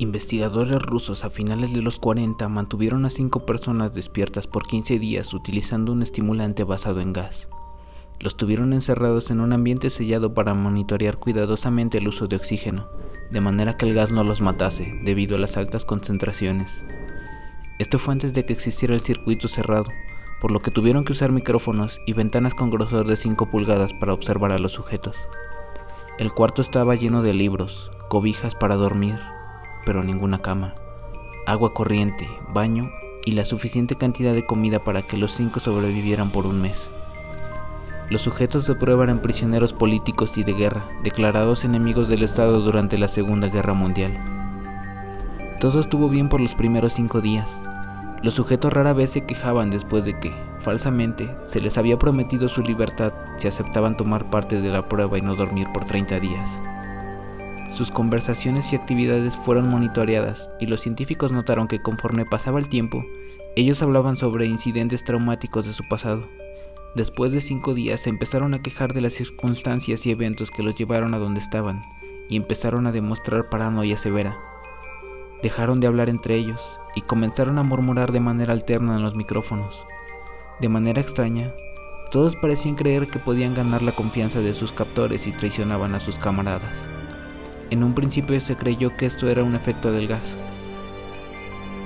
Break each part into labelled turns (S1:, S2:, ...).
S1: Investigadores rusos a finales de los 40 mantuvieron a 5 personas despiertas por 15 días utilizando un estimulante basado en gas. Los tuvieron encerrados en un ambiente sellado para monitorear cuidadosamente el uso de oxígeno, de manera que el gas no los matase debido a las altas concentraciones. Esto fue antes de que existiera el circuito cerrado, por lo que tuvieron que usar micrófonos y ventanas con grosor de 5 pulgadas para observar a los sujetos. El cuarto estaba lleno de libros, cobijas para dormir, pero ninguna cama, agua corriente, baño y la suficiente cantidad de comida para que los 5 sobrevivieran por un mes. Los sujetos de prueba eran prisioneros políticos y de guerra, declarados enemigos del Estado durante la Segunda Guerra Mundial. Todo estuvo bien por los primeros 5 días. Los sujetos rara vez se quejaban después de que, falsamente, se les había prometido su libertad si aceptaban tomar parte de la prueba y no dormir por 30 días. Sus conversaciones y actividades fueron monitoreadas y los científicos notaron que conforme pasaba el tiempo, ellos hablaban sobre incidentes traumáticos de su pasado. Después de 5 días se empezaron a quejar de las circunstancias y eventos que los llevaron a donde estaban y empezaron a demostrar paranoia severa. Dejaron de hablar entre ellos y comenzaron a murmurar de manera alterna en los micrófonos. De manera extraña, todos parecían creer que podían ganar la confianza de sus captores y traicionaban a sus camaradas. En un principio se creyó que esto era un efecto del gas.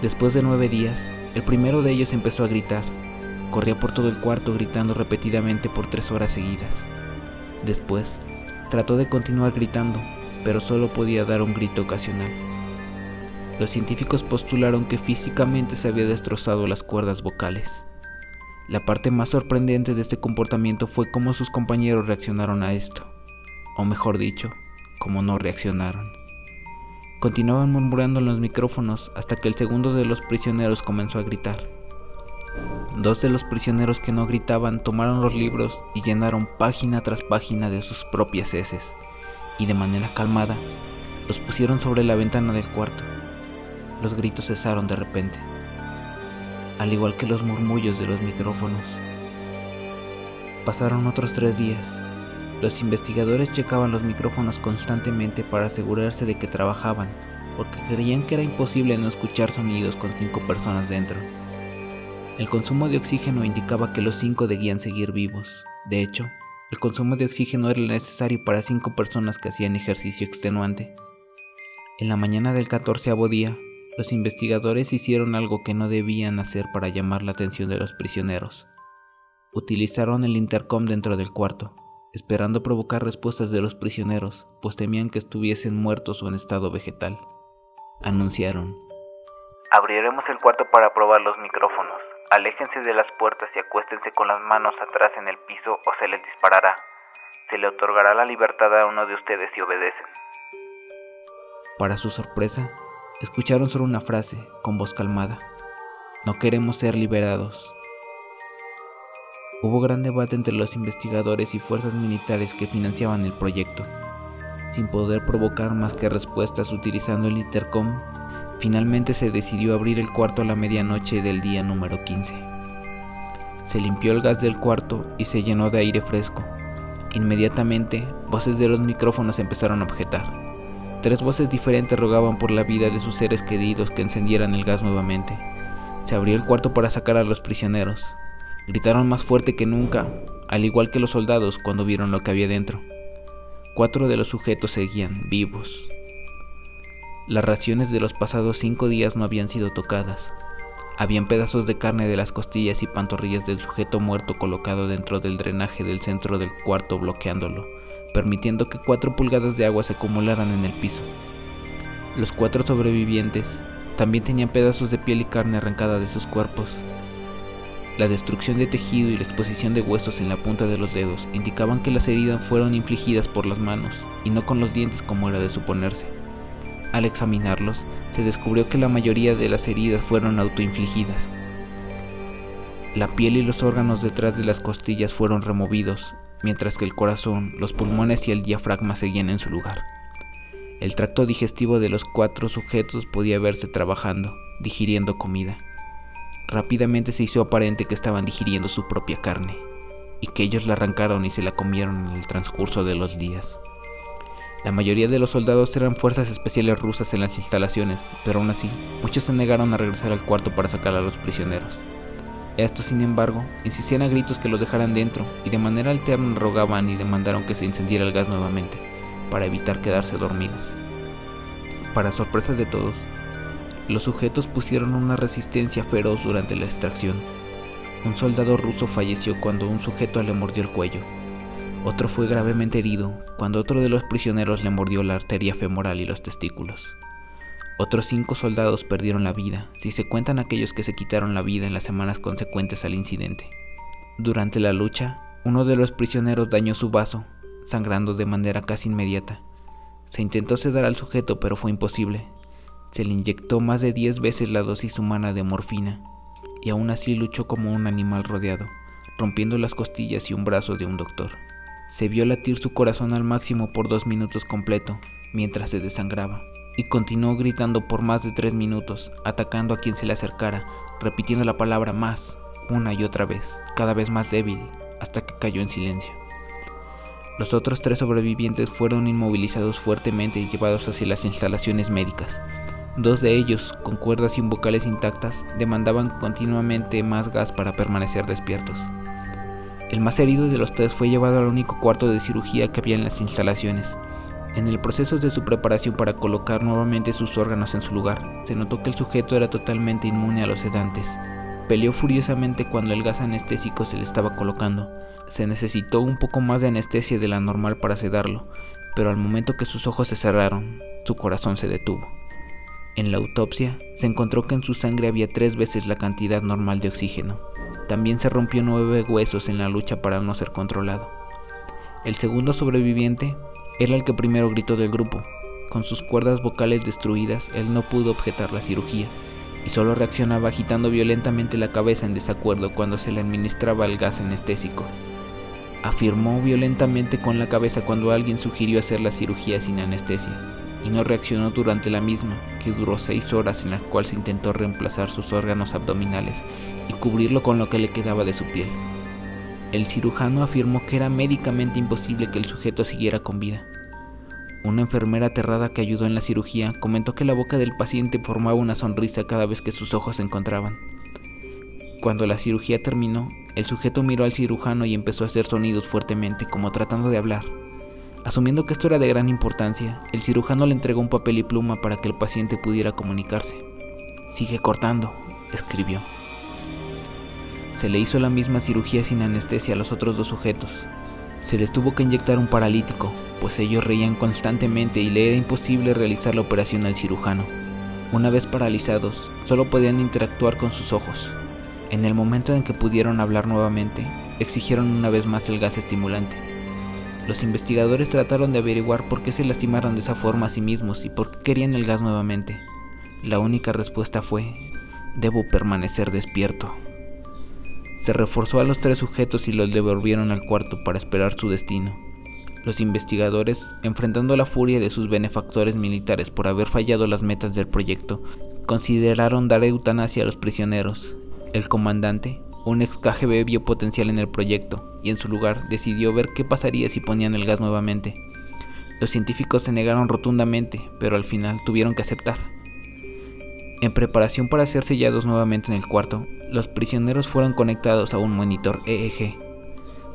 S1: Después de 9 días, el primero de ellos empezó a gritar. Corría por todo el cuarto gritando repetidamente por 3 horas seguidas. Después, trató de continuar gritando, pero solo podía dar un grito ocasional. Los científicos postularon que físicamente se había destrozado las cuerdas vocales. La parte más sorprendente de este comportamiento fue cómo sus compañeros reaccionaron a esto, o mejor dicho, cómo no reaccionaron. Continuaban murmurando en los micrófonos hasta que el segundo de los prisioneros comenzó a gritar. 2 de los prisioneros que no gritaban tomaron los libros y llenaron página tras página de sus propias heces, y de manera calmada los pusieron sobre la ventana del cuarto. Los gritos cesaron de repente, al igual que los murmullos de los micrófonos. Pasaron otros 3 días. Los investigadores checaban los micrófonos constantemente para asegurarse de que trabajaban, porque creían que era imposible no escuchar sonidos con 5 personas dentro. El consumo de oxígeno indicaba que los 5 debían seguir vivos. De hecho, el consumo de oxígeno era necesario para 5 personas que hacían ejercicio extenuante. En la mañana del 14º día, los investigadores hicieron algo que no debían hacer para llamar la atención de los prisioneros. Utilizaron el intercom dentro del cuarto, esperando provocar respuestas de los prisioneros, pues temían que estuviesen muertos o en estado vegetal. Anunciaron:
S2: abriremos el cuarto para probar los micrófonos. Aléjense de las puertas y acuéstense con las manos atrás en el piso o se les disparará. Se le otorgará la libertad a uno de ustedes si obedecen.
S1: Para su sorpresa, escucharon solo una frase, con voz calmada: no queremos ser liberados. Hubo gran debate entre los investigadores y fuerzas militares que financiaban el proyecto. Sin poder provocar más que respuestas utilizando el intercom, finalmente se decidió abrir el cuarto a la medianoche del día número 15. Se limpió el gas del cuarto y se llenó de aire fresco. Inmediatamente, voces de los micrófonos empezaron a objetar. 3 voces diferentes rogaban por la vida de sus seres queridos que encendieran el gas nuevamente. Se abrió el cuarto para sacar a los prisioneros. Gritaron más fuerte que nunca, al igual que los soldados cuando vieron lo que había dentro. 4 de los sujetos seguían vivos. Las raciones de los pasados 5 días no habían sido tocadas. Habían pedazos de carne de las costillas y pantorrillas del sujeto muerto colocado dentro del drenaje del centro del cuarto bloqueándolo, permitiendo que 4 pulgadas de agua se acumularan en el piso. Los 4 sobrevivientes también tenían pedazos de piel y carne arrancada de sus cuerpos. La destrucción de tejido y la exposición de huesos en la punta de los dedos indicaban que las heridas fueron infligidas por las manos y no con los dientes como era de suponerse. Al examinarlos, se descubrió que la mayoría de las heridas fueron autoinfligidas. La piel y los órganos detrás de las costillas fueron removidos, mientras que el corazón, los pulmones y el diafragma seguían en su lugar. El tracto digestivo de los 4 sujetos podía verse trabajando, digiriendo comida. Rápidamente se hizo aparente que estaban digiriendo su propia carne, y que ellos la arrancaron y se la comieron en el transcurso de los días. La mayoría de los soldados eran fuerzas especiales rusas en las instalaciones, pero aún así, muchos se negaron a regresar al cuarto para sacar a los prisioneros. Estos, sin embargo, insistían a gritos que los dejaran dentro y de manera alterna rogaban y demandaron que se encendiera el gas nuevamente, para evitar quedarse dormidos. Para sorpresa de todos, los sujetos pusieron una resistencia feroz durante la extracción. Un soldado ruso falleció cuando un sujeto le mordió el cuello. Otro fue gravemente herido cuando otro de los prisioneros le mordió la arteria femoral y los testículos. Otros 5 soldados perdieron la vida, si se cuentan aquellos que se quitaron la vida en las semanas consecuentes al incidente. Durante la lucha, uno de los prisioneros dañó su vaso, sangrando de manera casi inmediata. Se intentó sedar al sujeto, pero fue imposible. Se le inyectó más de 10 veces la dosis humana de morfina, y aún así luchó como un animal rodeado, rompiendo las costillas y un brazo de un doctor. Se vio latir su corazón al máximo por 2 minutos completo, mientras se desangraba, y continuó gritando por más de 3 minutos, atacando a quien se le acercara, repitiendo la palabra más, una y otra vez, cada vez más débil, hasta que cayó en silencio. Los otros 3 sobrevivientes fueron inmovilizados fuertemente y llevados hacia las instalaciones médicas. 2 de ellos, con cuerdas y vocales intactas, demandaban continuamente más gas para permanecer despiertos. El más herido de los 3 fue llevado al único cuarto de cirugía que había en las instalaciones. En el proceso de su preparación para colocar nuevamente sus órganos en su lugar, se notó que el sujeto era totalmente inmune a los sedantes. Peleó furiosamente cuando el gas anestésico se le estaba colocando. Se necesitó un poco más de anestesia de la normal para sedarlo, pero al momento que sus ojos se cerraron, su corazón se detuvo. En la autopsia, se encontró que en su sangre había 3 veces la cantidad normal de oxígeno. También se rompió 9 huesos en la lucha para no ser controlado. El segundo sobreviviente era el que primero gritó del grupo. Con sus cuerdas vocales destruidas, él no pudo objetar la cirugía, y solo reaccionaba agitando violentamente la cabeza en desacuerdo cuando se le administraba el gas anestésico. Afirmó violentamente con la cabeza cuando alguien sugirió hacer la cirugía sin anestesia, y no reaccionó durante la misma, que duró 6 horas en la cual se intentó reemplazar sus órganos abdominales y cubrirlo con lo que le quedaba de su piel. El cirujano afirmó que era médicamente imposible que el sujeto siguiera con vida. Una enfermera aterrada que ayudó en la cirugía comentó que la boca del paciente formaba una sonrisa cada vez que sus ojos se encontraban. Cuando la cirugía terminó, el sujeto miró al cirujano y empezó a hacer sonidos fuertemente, como tratando de hablar. Asumiendo que esto era de gran importancia, el cirujano le entregó un papel y pluma para que el paciente pudiera comunicarse. «Sigue cortando», escribió. Se le hizo la misma cirugía sin anestesia a los otros 2 sujetos. Se les tuvo que inyectar un paralítico, pues ellos reían constantemente y le era imposible realizar la operación al cirujano. Una vez paralizados, solo podían interactuar con sus ojos. En el momento en que pudieron hablar nuevamente, exigieron una vez más el gas estimulante. Los investigadores trataron de averiguar por qué se lastimaron de esa forma a sí mismos y por qué querían el gas nuevamente. La única respuesta fue: «Debo permanecer despierto». Se reforzó a los 3 sujetos y los devolvieron al cuarto para esperar su destino. Los investigadores, enfrentando la furia de sus benefactores militares por haber fallado las metas del proyecto, consideraron dar eutanasia a los prisioneros. El comandante, un ex KGB, vio potencial en el proyecto y en su lugar decidió ver qué pasaría si ponían el gas nuevamente. Los científicos se negaron rotundamente, pero al final tuvieron que aceptar. En preparación para ser sellados nuevamente en el cuarto, los prisioneros fueron conectados a un monitor EEG.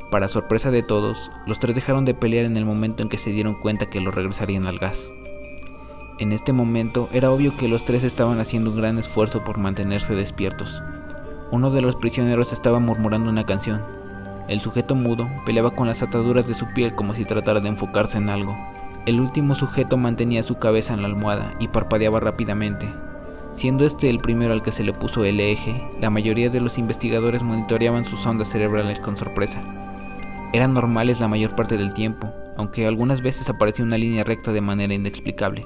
S1: Para sorpresa de todos, los 3 dejaron de pelear en el momento en que se dieron cuenta que los regresarían al gas. En este momento era obvio que los 3 estaban haciendo un gran esfuerzo por mantenerse despiertos. Uno de los prisioneros estaba murmurando una canción. El sujeto mudo peleaba con las ataduras de su piel como si tratara de enfocarse en algo. El último sujeto mantenía su cabeza en la almohada y parpadeaba rápidamente. Siendo este el primero al que se le puso el EEG, la mayoría de los investigadores monitoreaban sus ondas cerebrales con sorpresa. Eran normales la mayor parte del tiempo, aunque algunas veces aparecía una línea recta de manera inexplicable.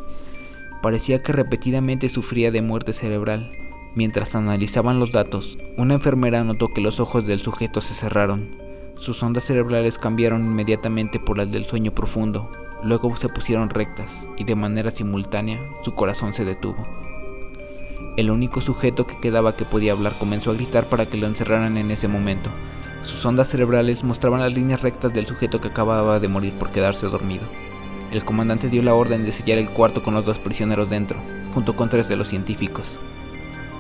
S1: Parecía que repetidamente sufría de muerte cerebral. Mientras analizaban los datos, una enfermera notó que los ojos del sujeto se cerraron. Sus ondas cerebrales cambiaron inmediatamente por las del sueño profundo, luego se pusieron rectas y de manera simultánea su corazón se detuvo. El único sujeto que quedaba que podía hablar comenzó a gritar para que lo encerraran en ese momento. Sus ondas cerebrales mostraban las líneas rectas del sujeto que acababa de morir por quedarse dormido. El comandante dio la orden de sellar el cuarto con los 2 prisioneros dentro, junto con 3 de los científicos.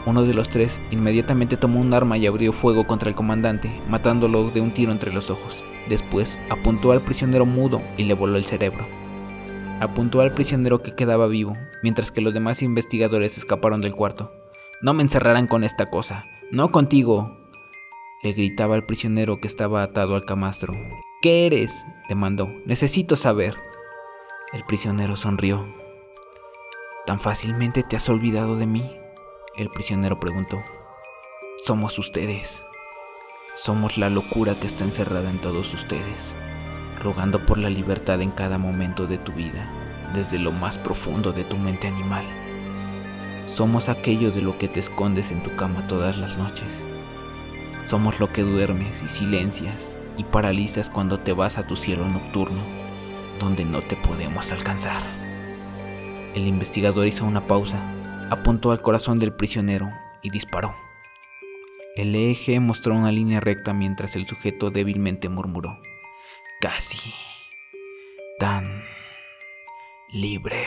S1: Uno de los 3 inmediatamente tomó un arma y abrió fuego contra el comandante, matándolo de un tiro entre los ojos. Después apuntó al prisionero mudo y le voló el cerebro. Apuntó al prisionero que quedaba vivo, mientras que los demás investigadores escaparon del cuarto. «No me encerrarán con esta cosa, no contigo», le gritaba al prisionero que estaba atado al camastro. «¿Qué eres?», demandó. «Necesito saber». El prisionero sonrió. «¿Tan fácilmente te has olvidado de mí?», el prisionero preguntó. «Somos ustedes. Somos la locura que está encerrada en todos ustedes, rogando por la libertad en cada momento de tu vida, desde lo más profundo de tu mente animal. Somos aquello de lo que te escondes en tu cama todas las noches. Somos lo que duermes y silencias y paralizas cuando te vas a tu cielo nocturno, donde no te podemos alcanzar». El investigador hizo una pausa, apuntó al corazón del prisionero y disparó. El EEG mostró una línea recta mientras el sujeto débilmente murmuró: «Casi tan libre».